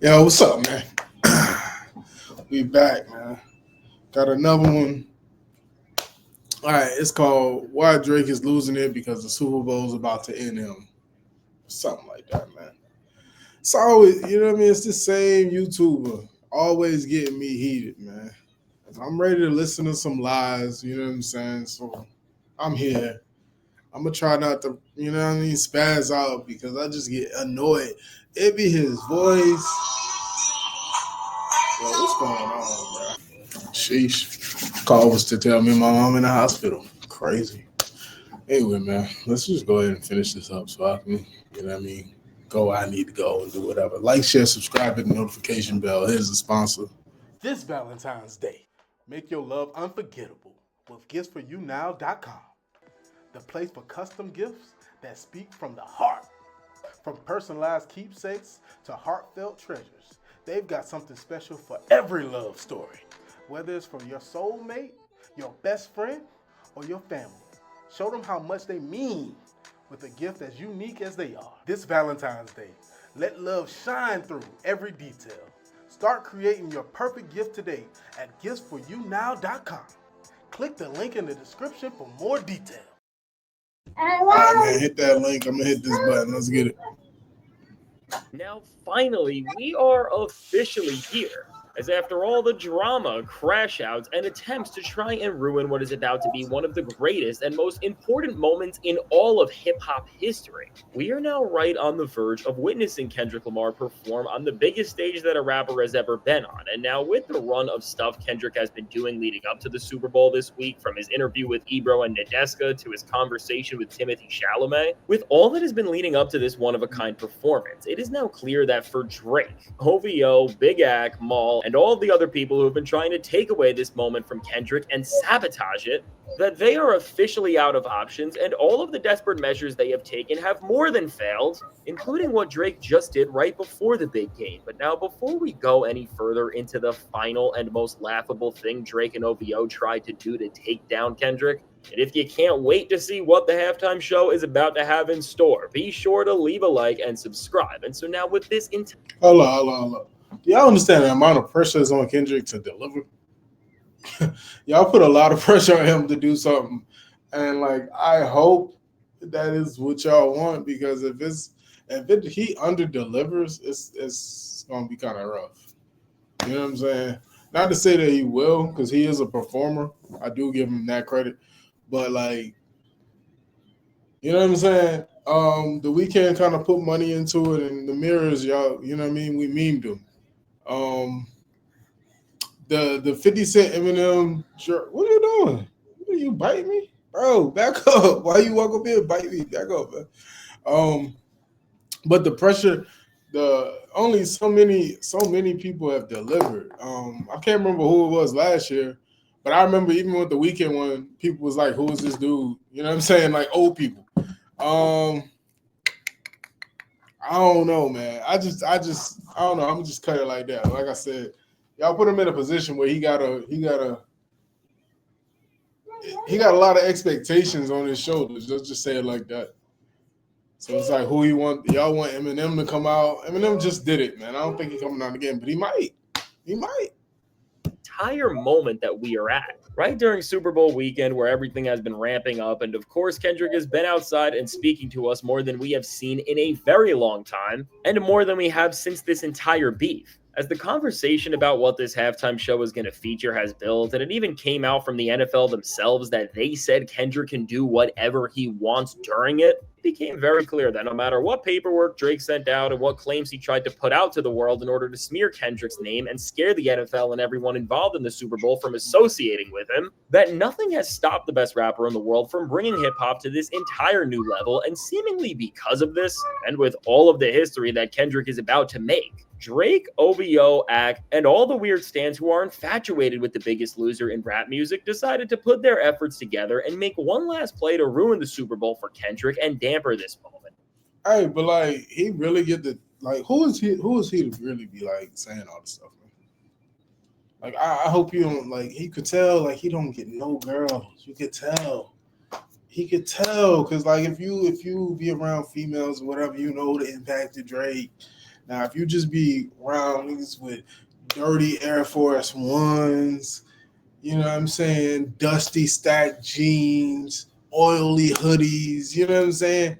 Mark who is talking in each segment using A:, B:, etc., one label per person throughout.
A: Yo, what's up, man? We back, man. Got another one. All right, it's called "Why Drake is Losing It Because the Super Bowl's About to End Him." Something like that, man. It's always, you know what I mean. It's the same YouTuber, always getting me heated, man. I'm ready to listen to some lies. You know what I'm saying? So I'm here. I'm gonna try not to, you know what I mean, spaz out because I just get annoyed. It be his voice. Yo, what's going on, bro? Sheesh. Call was to tell me my mom in the hospital. Crazy. Anyway, man, let's just go ahead and finish this up so I can, you know what I mean, go where I need to go and do whatever. Like, share, subscribe, hit the notification bell. Here's the sponsor.
B: This Valentine's Day, make your love unforgettable with giftsforyoumnow.com, the place for custom gifts that speak from the heart. From personalized keepsakes to heartfelt treasures, they've got something special for every love story. Whether it's from your soulmate, your best friend, or your family, show them how much they mean with a gift as unique as they are. This Valentine's Day, let love shine through every detail. Start creating your perfect gift today at giftsforyoumnow.com. Click the link in the description for more details.
A: All right, man, hit that link. I'm going to hit this button. Let's get it.
C: Now, finally, we are officially here. As after all the drama, crash outs, and attempts to try and ruin what is about to be one of the greatest and most important moments in all of hip-hop history, we are now right on the verge of witnessing Kendrick Lamar perform on the biggest stage that a rapper has ever been on. And now with the run of stuff Kendrick has been doing leading up to the Super Bowl this week, from his interview with Ebro and Nadeska to his conversation with Timothy Chalamet, with all that has been leading up to this one-of-a-kind performance, it is now clear that for Drake, OVO, Big Ak, Maul, and all the other people who have been trying to take away this moment from Kendrick and sabotage it, that they are officially out of options, and all of the desperate measures they have taken have more than failed, including what Drake just did right before the big game. But now, before we go any further into the final and most laughable thing Drake and OVO tried to do to take down Kendrick, and if you can't wait to see what the halftime show is about to have in store, be sure to leave a like and subscribe. And so now with this
A: Hold on. Y'all understand the amount of pressure is on Kendrick to deliver? Y'all put a lot of pressure on him to do something. And, like, I hope that is what y'all want because he under delivers, it's gonna be kind of rough. You know what I'm saying? Not to say that he will, because he is a performer. I do give him that credit. But, like, you know what I'm saying? The weekend kind of put money into it, and the mirrors, y'all, you know what I mean? We memed them. The 50 Cent Eminem shirt. What are you doing? What are you biting me? Bro, back up. Why you walk up here and bite me? Back up, man. But the pressure, the only so many people have delivered. I can't remember who it was last year, but I remember even with the weekend one, people was like, who is this dude? You know what I'm saying? Like old people. I don't know, man. I don't know. I'm just cut it like that. Like I said, y'all put him in a position where he got a lot of expectations on his shoulders. Let's just say it like that. So it's like who he want. Y'all want Eminem to come out. Eminem just did it, man. I don't think he's coming out again, but he might. He might.
C: Entire moment that we are at, right during Super Bowl weekend where everything has been ramping up, and of course Kendrick has been outside and speaking to us more than we have seen in a very long time, and more than we have since this entire beef. As the conversation about what this halftime show is going to feature has built, and it even came out from the NFL themselves that they said Kendrick can do whatever he wants during it, it became very clear that no matter what paperwork Drake sent out and what claims he tried to put out to the world in order to smear Kendrick's name and scare the NFL and everyone involved in the Super Bowl from associating with him, that nothing has stopped the best rapper in the world from bringing hip-hop to this entire new level. And seemingly because of this, and with all of the history that Kendrick is about to make, Drake, OVO, Ak, and all the weird stans who are infatuated with the Biggest Loser in rap music decided to put their efforts together and make one last play to ruin the Super Bowl for Kendrick and damper this moment.
A: Hey, but like he really get the like who is he to really be like saying all this stuff, man? Like I hope you don't like he could tell like he don't get no girls. You could tell. He could tell because like if you be around females or whatever, you know the impact of Drake. Now, if you just be around niggas with dirty Air Force Ones, you know what I'm saying, dusty stacked jeans, oily hoodies, you know what I'm saying?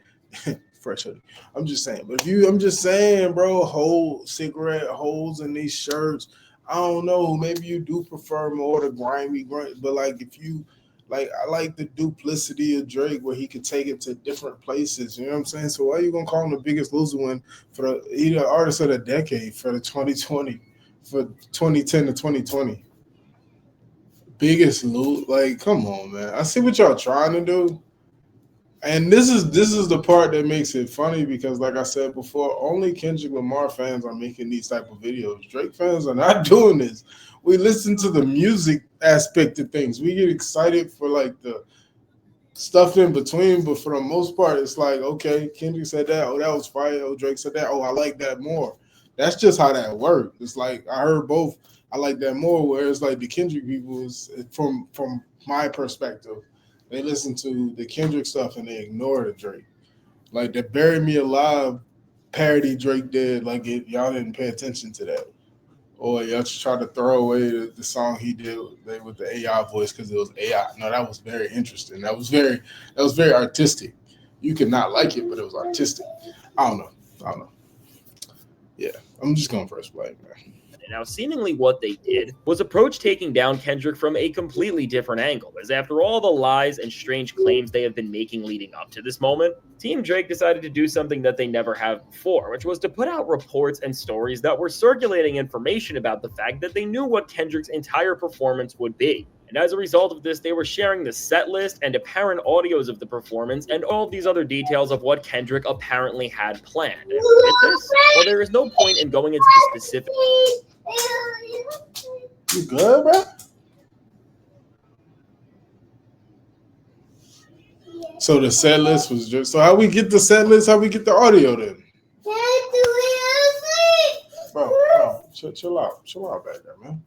A: Fresh hoodie. I'm just saying. But I'm just saying, bro, whole cigarette holes in these shirts. I don't know. Maybe you do prefer more the grimy, but like if you like, I like the duplicity of Drake where he could take it to different places. You know what I'm saying? So why are you gonna call him the biggest loser when for the artist of the decade for the 2020, for 2010 to 2020? Biggest loser? Like, come on, man. I see what y'all trying to do. And this is the part that makes it funny because, like I said before, only Kendrick Lamar fans are making these type of videos. Drake fans are not doing this. We listen to the music aspect of things. We get excited for like the stuff in between, but for the most part, it's like, okay, Kendrick said that. Oh, that was fire. Oh, Drake said that. Oh, I like that more. That's just how that works. It's like I heard both. I like that more. Whereas like the Kendrick people is from my perspective. They listen to the Kendrick stuff and they ignore the Drake. Like the Bury Me Alive parody Drake did, like y'all didn't pay attention to that. Or y'all just tried to throw away the song he did with the AI voice because it was AI. No, that was very interesting. That was very artistic. You could not like it, but it was artistic. I don't know. Yeah, I'm just going first play, man.
C: Now, seemingly what they did was approach taking down Kendrick from a completely different angle, as after all the lies and strange claims they have been making leading up to this moment, Team Drake decided to do something that they never have before, which was to put out reports and stories that were circulating information about the fact that they knew what Kendrick's entire performance would be. And as a result of this, they were sharing the set list and apparent audios of the performance and all of these other details of what Kendrick apparently had planned. And with this, well, there is no point in going into the specifics.
A: You good, bro? So the set list was just so how we get the set list, how we get the audio then? Bro, chill out back there, man.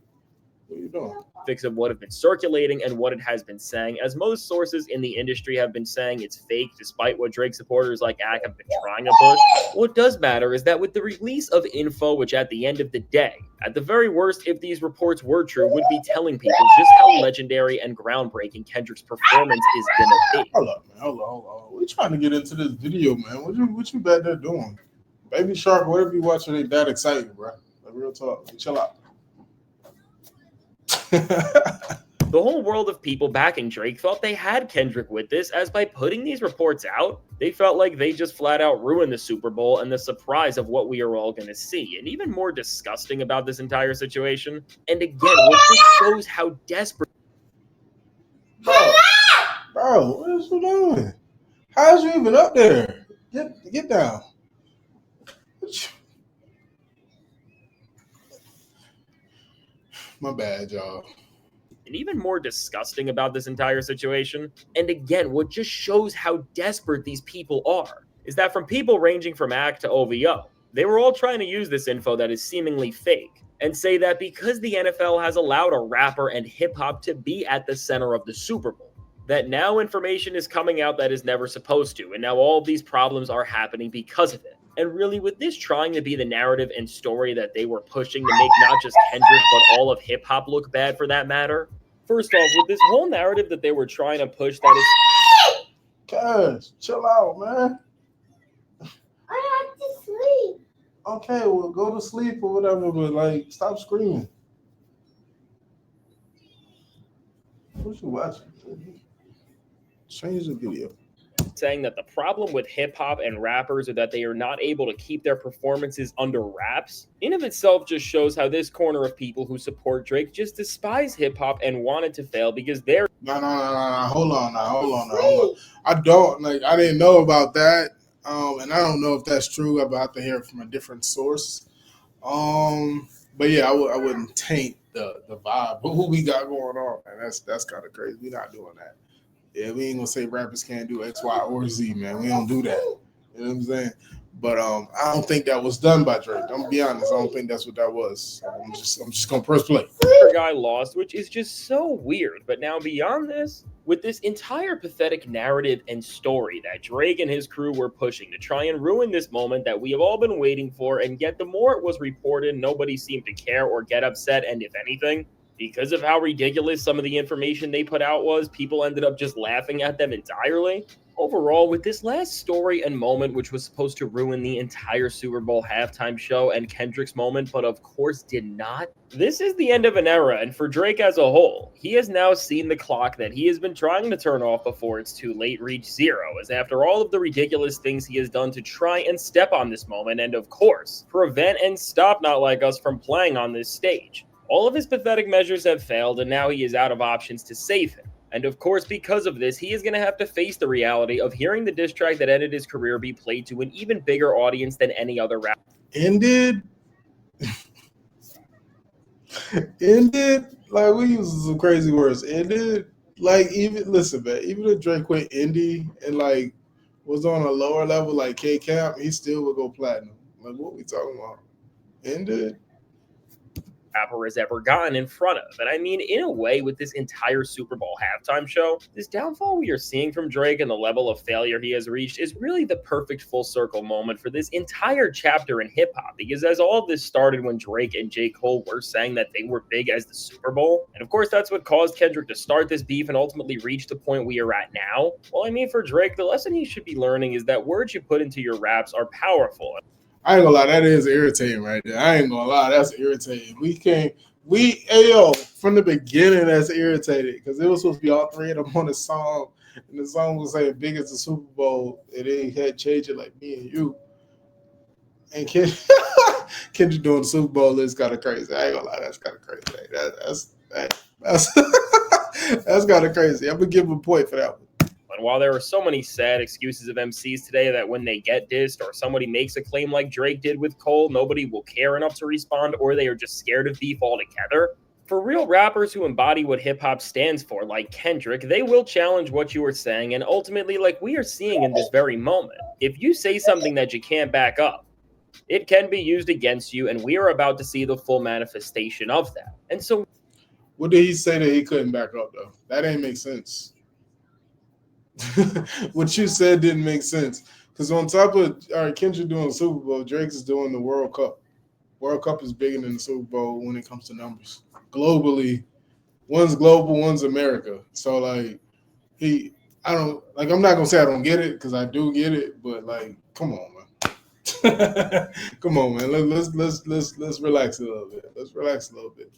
A: What are you doing?
C: Of what have been circulating and what it has been saying, as most sources in the industry have been saying it's fake, despite what Drake supporters like Ak have been trying to push. What does matter is that with the release of info, which at the end of the day, at the very worst, if these reports were true, would be telling people just how legendary and groundbreaking Kendrick's performance is gonna be.
A: Hold on. We're trying to get into this video, man. What you back there doing? Baby Shark, whatever you watching, ain't that exciting, bro. Like, real talk. Chill out.
C: The whole world of people backing Drake thought they had Kendrick with this, as by putting these reports out, they felt like they just flat out ruined the Super Bowl and the surprise of what we are all going to see. And even more disgusting about this entire situation, and again, what just shows how desperate...
A: Bro, what is you doing? How's you even up there? Get down. My bad, y'all.
C: And even more disgusting about this entire situation, and again, what just shows how desperate these people are, is that from people ranging from Ak to OVO, they were all trying to use this info that is seemingly fake, and say that because the NFL has allowed a rapper and hip-hop to be at the center of the Super Bowl, that now information is coming out that is never supposed to, and now all of these problems are happening because of it. And really, with this trying to be the narrative and story that they were pushing to make not just Kendrick, but all of hip-hop look bad for that matter, first off, with this whole narrative that they were trying to push that is...
A: Cuz, chill out, man.
D: I have to sleep.
A: Okay, well, go to sleep or whatever, but, like, stop screaming. What you watching? Change the video.
C: Saying that the problem with hip-hop and rappers are that they are not able to keep their performances under wraps, in of itself just shows how this corner of people who support Drake just despise hip-hop and want it to fail because they're...
A: No. Hold on. I didn't know about that. And I don't know if that's true. I'm about to hear it from a different source. But yeah, I wouldn't taint the vibe. But who we got going on, man? That's kind of crazy. We're not doing that. Yeah, we ain't gonna say rappers can't do X, Y, or Z, man. We don't do that. You know what I'm saying? But I don't think that was done by Drake. I'm gonna be honest. I don't think that's what that was. I'm just gonna press play.
C: Guy lost, which is just so weird. But now beyond this, with this entire pathetic narrative and story that Drake and his crew were pushing to try and ruin this moment that we have all been waiting for, and yet the more it was reported, nobody seemed to care or get upset, and if anything, because of how ridiculous some of the information they put out was, people ended up just laughing at them entirely. Overall, with this last story and moment, which was supposed to ruin the entire Super Bowl halftime show and Kendrick's moment, but of course did not, this is the end of an era, and for Drake as a whole, he has now seen the clock that he has been trying to turn off before it's too late reach zero, as after all of the ridiculous things he has done to try and step on this moment, and of course, prevent and stop Not Like Us from playing on this stage. All of his pathetic measures have failed, and now he is out of options to save him. And of course, because of this, he is going to have to face the reality of hearing the diss track that ended his career be played to an even bigger audience than any other rapper.
A: Ended? Ended? Like, we use some crazy words. Ended? Like, even, listen, man, even if Drake went indie and, like, was on a lower level like K-Camp, he still would go platinum. Like, what we talking about? Ended?
C: Rapper has ever gotten in front of. And I mean, in a way, with this entire Super Bowl halftime show, this downfall we are seeing from Drake and the level of failure he has reached is really the perfect full circle moment for this entire chapter in hip hop. Because as all of this started when Drake and J. Cole were saying that they were big as the Super Bowl, and of course that's what caused Kendrick to start this beef and ultimately reach the point we are at now. Well, I mean, for Drake, the lesson he should be learning is that words you put into your raps are powerful.
A: I ain't gonna lie, that is irritating right there. I ain't gonna lie, that's irritating. Ayo, from the beginning, that's irritated because it was supposed to be all three of them on the song, and the song was saying big as the Super Bowl, and they had changed it like Me and You. And Kendrick doing the Super Bowl is kind of crazy. I ain't gonna lie, that's kind of crazy. That's kind of crazy. I'm gonna give him a point for that one.
C: And while there are so many sad excuses of MCs today that when they get dissed or somebody makes a claim like Drake did with Cole, nobody will care enough to respond, or they are just scared of beef altogether, for real rappers who embody what hip-hop stands for, like Kendrick, they will challenge what you are saying, and ultimately, like we are seeing in this very moment, if you say something that you can't back up, it can be used against you, and we are about to see the full manifestation of that. And so,
A: what did he say that he couldn't back up, though? That ain't make sense. What you said didn't make sense. Because on top of Kendrick doing the Super Bowl, Drake is doing the World Cup. World Cup is bigger than the Super Bowl when it comes to numbers. Globally, one's global, one's America. So like I'm not gonna say I don't get it because I do get it, but like, come on, man. Come on, man. Let's relax a little bit. Let's relax a little bit.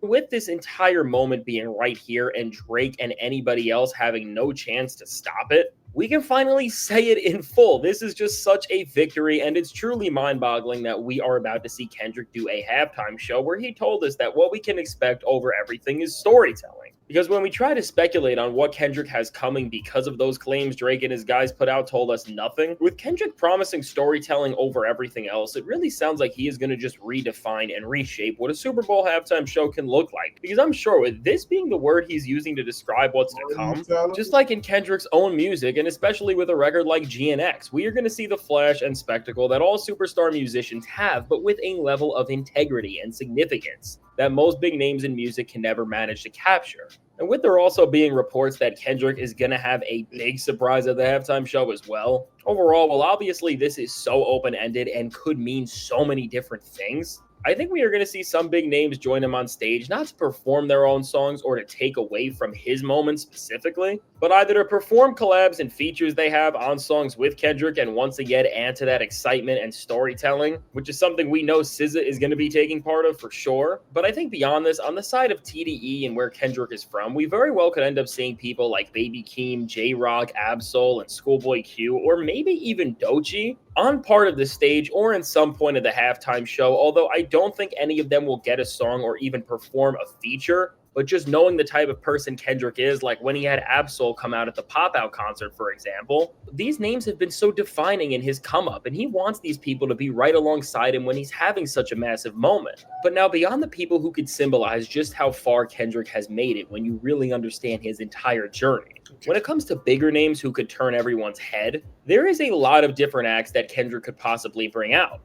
C: With this entire moment being right here and Drake and anybody else having no chance to stop it, we can finally say it in full. This is just such a victory, and it's truly mind-boggling that we are about to see Kendrick do a halftime show where he told us that what we can expect over everything is storytelling. Because when we try to speculate on what Kendrick has coming because of those claims Drake and his guys put out told us nothing, with Kendrick promising storytelling over everything else, it really sounds like he is going to just redefine and reshape what a Super Bowl halftime show can look like. Because I'm sure with this being the word he's using to describe what's to come, just like in Kendrick's own music, and especially with a record like GNX, we are going to see the flash and spectacle that all superstar musicians have, but with a level of integrity and significance that most big names in music can never manage to capture. And with there also being reports that Kendrick is going to have a big surprise at the halftime show as well. Overall, while obviously this is so open-ended and could mean so many different things, I think we are going to see some big names join him on stage, not to perform their own songs or to take away from his moment specifically, but either to perform collabs and features they have on songs with Kendrick and once again add to that excitement and storytelling, which is something we know SZA is going to be taking part of for sure. But I think beyond this, on the side of TDE and where Kendrick is from, we very well could end up seeing people like Baby Keem, J-Rock, Absol, and Schoolboy Q, or maybe even Doechii, on part of the stage or in some point of the halftime show, although I don't think any of them will get a song or even perform a feature. But just knowing the type of person Kendrick is, like when he had Absol come out at the Pop Out concert, for example, these names have been so defining in his come up, and he wants these people to be right alongside him when he's having such a massive moment. But now beyond the people who could symbolize just how far Kendrick has made it when you really understand his entire journey, when it comes to bigger names who could turn everyone's head, there is a lot of different acts that Kendrick could possibly bring out.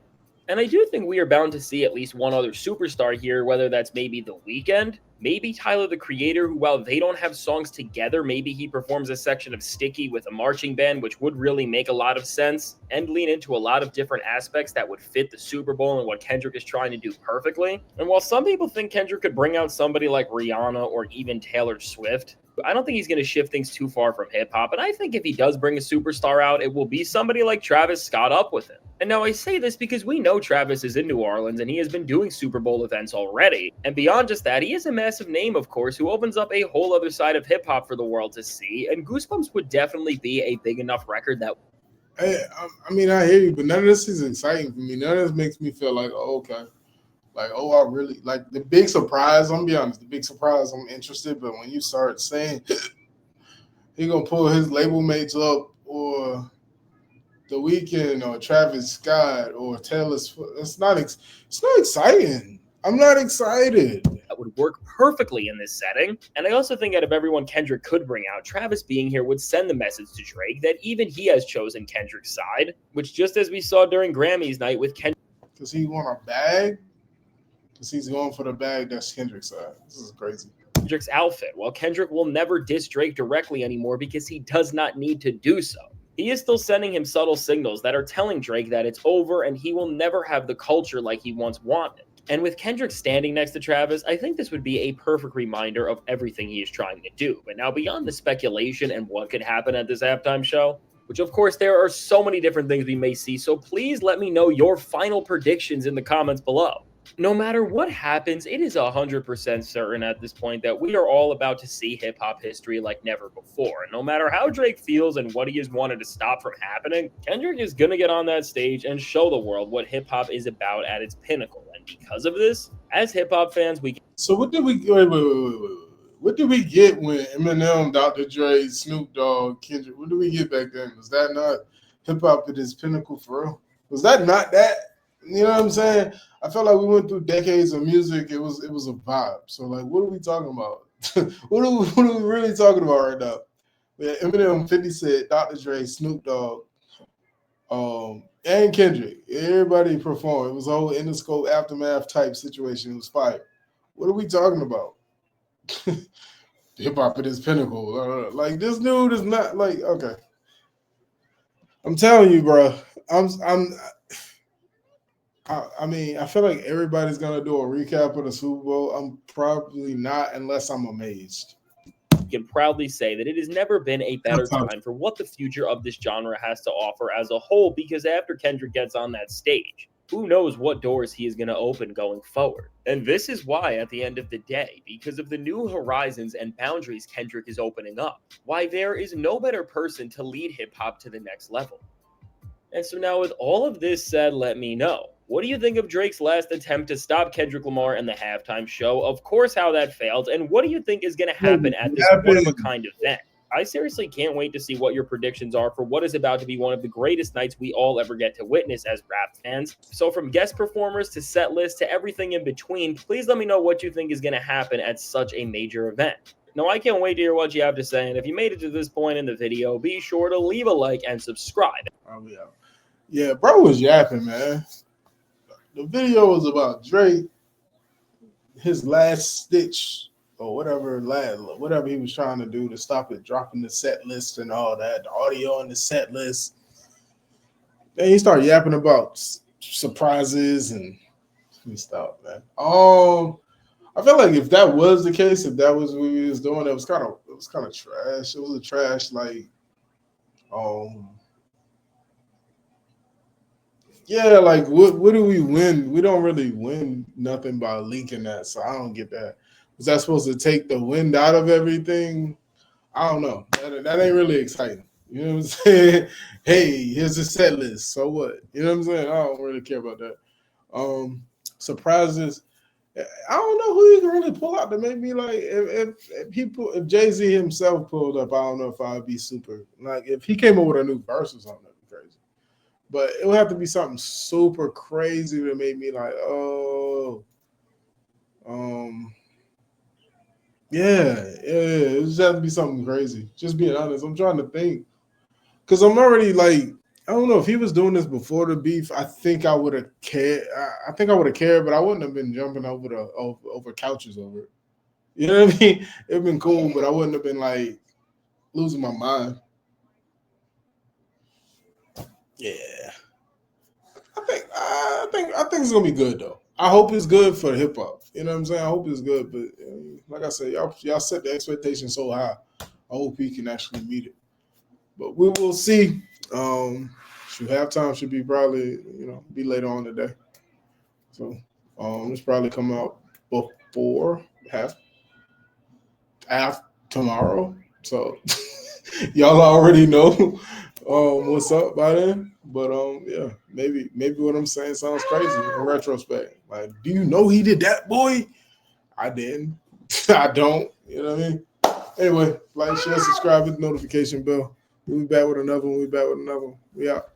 C: And I do think we are bound to see at least one other superstar here, whether that's maybe The Weeknd, maybe Tyler the Creator, who while they don't have songs together, maybe he performs a section of Sticky with a marching band, which would really make a lot of sense and lean into a lot of different aspects that would fit the Super Bowl and what Kendrick is trying to do perfectly. And while some people think Kendrick could bring out somebody like Rihanna or even Taylor Swift, I don't think he's going to shift things too far from hip hop. And I think if he does bring a superstar out, it will be somebody like Travis Scott up with him. And now I say this because we know Travis is in New Orleans and he has been doing Super Bowl events already. And beyond just that, he is a massive name, of course, who opens up a whole other side of hip hop for the world to see. And Goosebumps would definitely be a big enough record that.
A: Hey, I mean, I hear you, but none of this is exciting for me. None of this makes me feel like, oh, okay. Like, oh, I really like the big surprise. I'm gonna be honest, the big surprise. I'm interested, but when you start saying he gonna pull his label mates up, or The Weeknd, or Travis Scott, or Taylor Swift, it's not exciting. I'm not excited.
C: That would work perfectly in this setting. And I also think out of everyone Kendrick could bring out, Travis being here would send the message to Drake that even he has chosen Kendrick's side, which just as we saw during Grammys night with Kendrick.
A: Because he want a bag? Because he's going for the bag that's Kendrick's side. This is crazy.
C: Kendrick's outfit. Well, Kendrick will never diss Drake directly anymore because he does not need to do so. He is still sending him subtle signals that are telling Drake that it's over and he will never have the culture like he once wanted. And with Kendrick standing next to Travis, I think this would be a perfect reminder of everything he is trying to do. But now beyond the speculation and what could happen at this halftime show, which of course there are so many different things we may see, so please let me know your final predictions in the comments below. No matter what happens, it is 100% certain at this point that we are all about to see hip-hop history like never before. And no matter how Drake feels and what he has wanted to stop from happening, Kendrick is going to get on that stage and show the world what hip-hop is about at its pinnacle. And because of this, as hip-hop fans, we...
A: So what did we... Wait. What did we get when Eminem, Dr. Dre, Snoop Dogg, Kendrick... What did we get back then? Was that not hip-hop at its pinnacle for real? Was that not that? You know what I'm saying? I felt like we went through decades of music. It was a vibe. So like, what are we talking about? what are we really talking about right now? We had Eminem, 50 Cent, Dr. Dre, Snoop Dogg, and Kendrick. Everybody performed. It was a whole Interscope aftermath type situation. It was fire. What are we talking about? Hip hop at its pinnacle. Like this dude is not like okay. I'm telling you, bro. I mean, I feel like everybody's gonna do a recap of the Super Bowl. I'm probably not, unless I'm amazed.
C: Can proudly say that it has never been a better time for what the future of this genre has to offer as a whole, because after Kendrick gets on that stage, who knows what doors he is going to open going forward. And this is why, at the end of the day, because of the new horizons and boundaries Kendrick is opening up, why there is no better person to lead hip-hop to the next level. And so now with all of this said, let me know. What do you think of Drake's last attempt to stop Kendrick Lamar in the halftime show? Of course, how that failed. And what do you think is going to happen at this one-of-a-kind event? I seriously can't wait to see what your predictions are for what is about to be one of the greatest nights we all ever get to witness as rap fans. So from guest performers to set list to everything in between, please let me know what you think is going to happen at such a major event. Now, I can't wait to hear what you have to say. And if you made it to this point in the video, be sure to leave a like and subscribe.
A: Yeah, bro was yapping, man. The video was about Drake, his last stitch or whatever he was trying to do to stop it dropping the set list and all that, the audio on the set list. Then he started yapping about surprises and stuff, man. I felt like if that was the case, if that was what he was doing, it was kind of trash. It was a trash yeah, like what do we win? We don't really win nothing by leaking that, so I don't get that. Was that supposed to take the wind out of everything? I don't know. That ain't really exciting. You know what I'm saying? Hey, here's the set list. So what? You know what I'm saying? I don't really care about that. Surprises. I don't know who you can really pull out to make me like if Jay-Z himself pulled up, I don't know if I'd be super like if he came up with a new verse or something, that'd be crazy. But it would have to be something super crazy to make me like, it just have to be something crazy. Just being honest, I'm trying to think because I'm already like I don't know if he was doing this before the beef. I think I would have cared. I think I would have cared, but I wouldn't have been jumping over couches over it. You know what I mean? It'd been cool, but I wouldn't have been like losing my mind. Yeah, I think it's gonna be good though. I hope it's good for hip hop. You know what I'm saying? I hope it's good, but like I said, y'all set the expectation so high. I hope he can actually meet it. But we will see. Halftime should be probably be later on today. So it's probably come out before half tomorrow. So y'all already know what's up by then. But yeah, maybe what I'm saying sounds crazy in retrospect. Like, do you know he did that, boy? I didn't. I don't. You know what I mean? Anyway, like, share, subscribe, hit the notification bell. We'll be back with another one. We out.